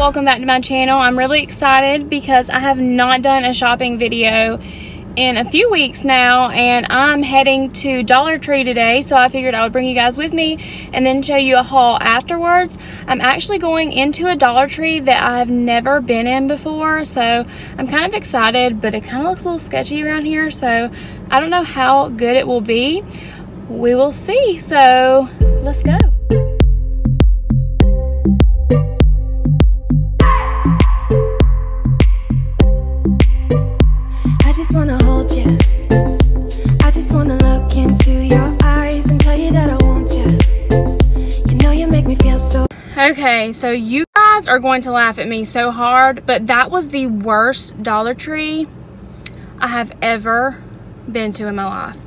welcome back to my channel. I'm really excited because I have not done a shopping video in a few weeks now, and I'm heading to Dollar Tree today, so I figured I would bring you guys with me and then show you a haul afterwards. I'm actually going into a Dollar Tree that I've never been in before, so I'm kind of excited, but it kind of looks a little sketchy around here, so I don't know how good it will be. We will see, so let's go. Wanna hold you. I just wanna look into your eyes and tell you that I want you. You know you make me feel so. Okay, so you guys are going to laugh at me so hard, but that was the worst Dollar Tree I have ever been to in my life.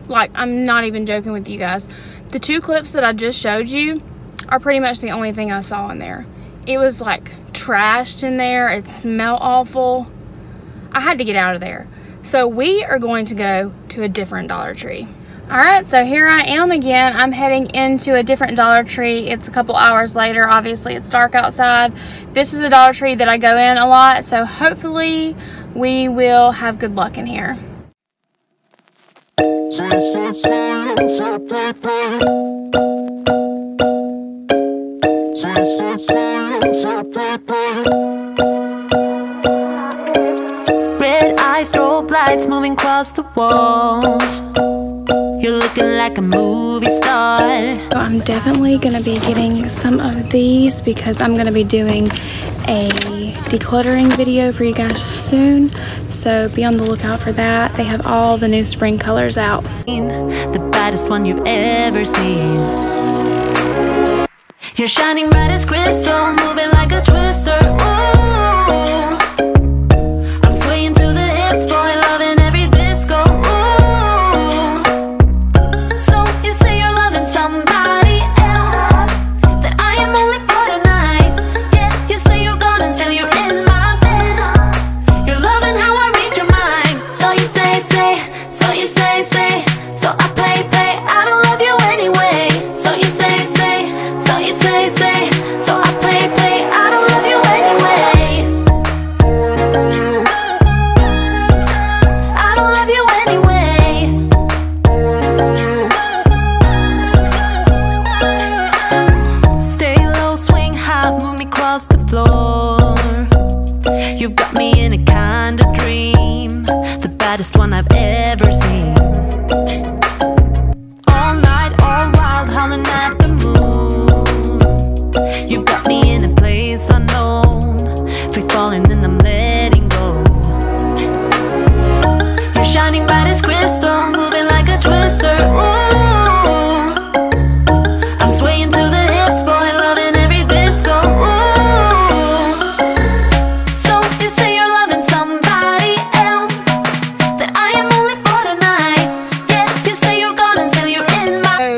Like, I'm not even joking with you guys. The two clips that I just showed you are pretty much the only thing I saw in there. It was like trashed in there. It smelled awful. I had to get out of there. So we are going to go to a different Dollar Tree. All right, so here I am again. I'm heading into a different Dollar Tree. It's a couple hours later. Obviously, it's dark outside. This is a Dollar Tree that I go in a lot, so hopefully we will have good luck in here. Strobe lights moving across the walls. You're looking like a movie star. So I'm definitely gonna be getting some of these because I'm gonna be doing a decluttering video for you guys soon. So be on the lookout for that. They have all the new spring colors out. The baddest one you've ever seen. You're shining bright as crystal, moving like a twister. Ooh. Boy, loving every disco. Ooh. So you say you're loving somebody else, that I am only for tonight. Yeah, you say you're gone and still you're in my bed. You're loving how I read your mind. So you say, so you say, so I play, I don't love you anyway. So you say, so you say, so I play, I don't love you anyway. The floor, you've got me in a kind of dream, the baddest one I've ever seen. All night, all wild, howling at the moon. You've got me in a place unknown, free falling and I'm letting go. You're shining bright as crystal, moving like a twister. Ooh, I'm swaying to the hits, boy, loving every disco. Ooh.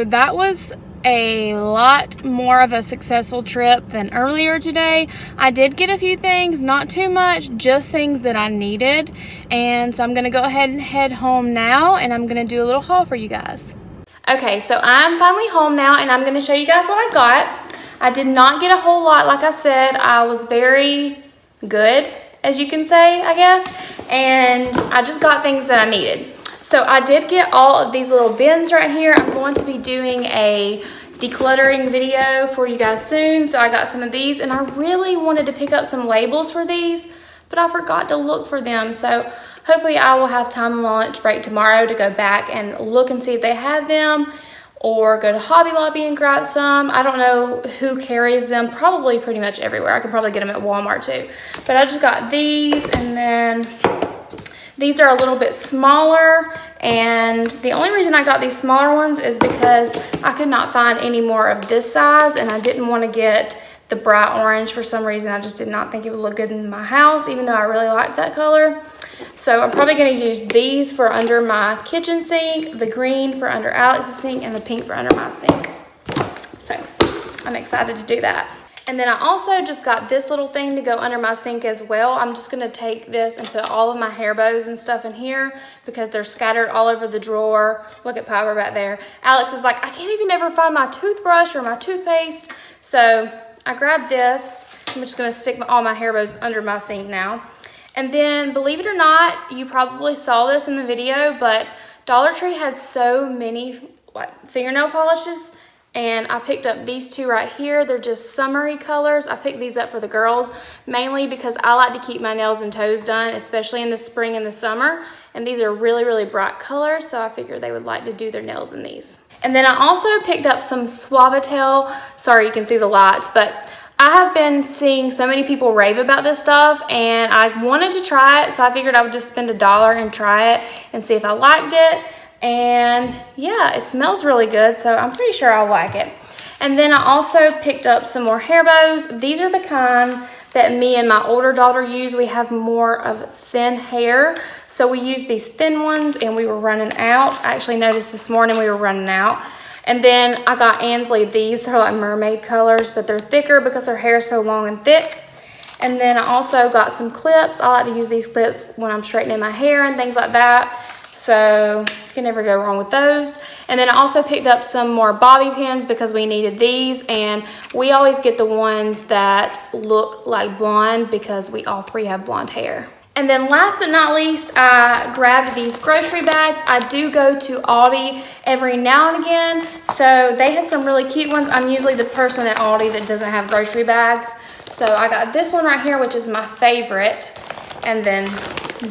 That was a lot more of a successful trip than earlier today. I did get a few things, not too much, just things that I needed. And so I'm gonna go ahead and head home now, and I'm gonna do a little haul for you guys. Okay, so I'm finally home now, and I'm gonna show you guys what I got. I did not get a whole lot, like I said. I was very good, as you can say, I guess. And I just got things that I needed. So I did get all of these little bins right here. I'm going to be doing a decluttering video for you guys soon. So I got some of these, and I really wanted to pick up some labels for these, but I forgot to look for them. So hopefully I will have time on my lunch break tomorrow to go back and look and see if they have them, or go to Hobby Lobby and grab some. I don't know who carries them, probably pretty much everywhere. I can probably get them at Walmart too. But I just got these, and then these are a little bit smaller, and the only reason I got these smaller ones is because I could not find any more of this size, and I didn't want to get the bright orange for some reason. I just did not think it would look good in my house, even though I really liked that color. So I'm probably going to use these for under my kitchen sink, the green for under Alex's sink, and the pink for under my sink. So I'm excited to do that. And then I also just got this little thing to go under my sink as well. I'm just gonna take this and put all of my hair bows and stuff in here because they're scattered all over the drawer. Look at Piper back there. Alex is like, I can't even ever find my toothbrush or my toothpaste. So I grabbed this I'm just gonna stick all my hair bows under my sink now. And then, believe it or not, you probably saw this in the video, but Dollar Tree had so many fingernail polishes, and I picked up these two right here. They're just summery colors. I picked these up for the girls, mainly because I like to keep my nails and toes done, especially in the spring and the summer. And these are really, really bright colors, so I figured they would like to do their nails in these. And then I also picked up some Suavitel. Sorry, you can see the lights, but I have been seeing so many people rave about this stuff, and I wanted to try it, so I figured I would just spend $1 and try it and see if I liked it. And yeah, it smells really good, so I'm pretty sure I'll like it. And then I also picked up some more hair bows. These are the kind that me and my older daughter use. We have more of thin hair, so we use these thin ones, and we were running out. I actually noticed this morning we were running out. And then I got Ansley these. They're like mermaid colors, but they're thicker because her hair is so long and thick. And then I also got some clips. I like to use these clips when I'm straightening my hair and things like that. So you can never go wrong with those. And then I also picked up some more bobby pins because we needed these. And we always get the ones that look like blonde because we all three have blonde hair. And then last but not least, I grabbed these grocery bags. I do go to Aldi every now and again, so they had some really cute ones. I'm usually the person at Aldi that doesn't have grocery bags. So I got this one right here, which is my favorite, and then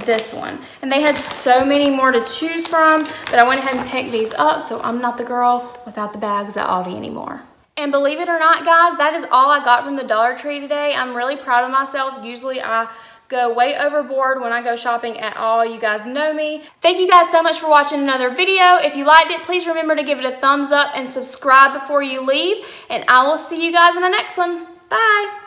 this one. And they had so many more to choose from, but I went ahead and picked these up, so I'm not the girl without the bags at Aldi anymore. And believe it or not, guys, that is all I got from the Dollar Tree today. I'm really proud of myself. Usually I go way overboard when I go shopping at all. You guys know me. Thank you guys so much for watching another video. If you liked it, please remember to give it a thumbs up and subscribe before you leave. And I will see you guys in my next one. Bye.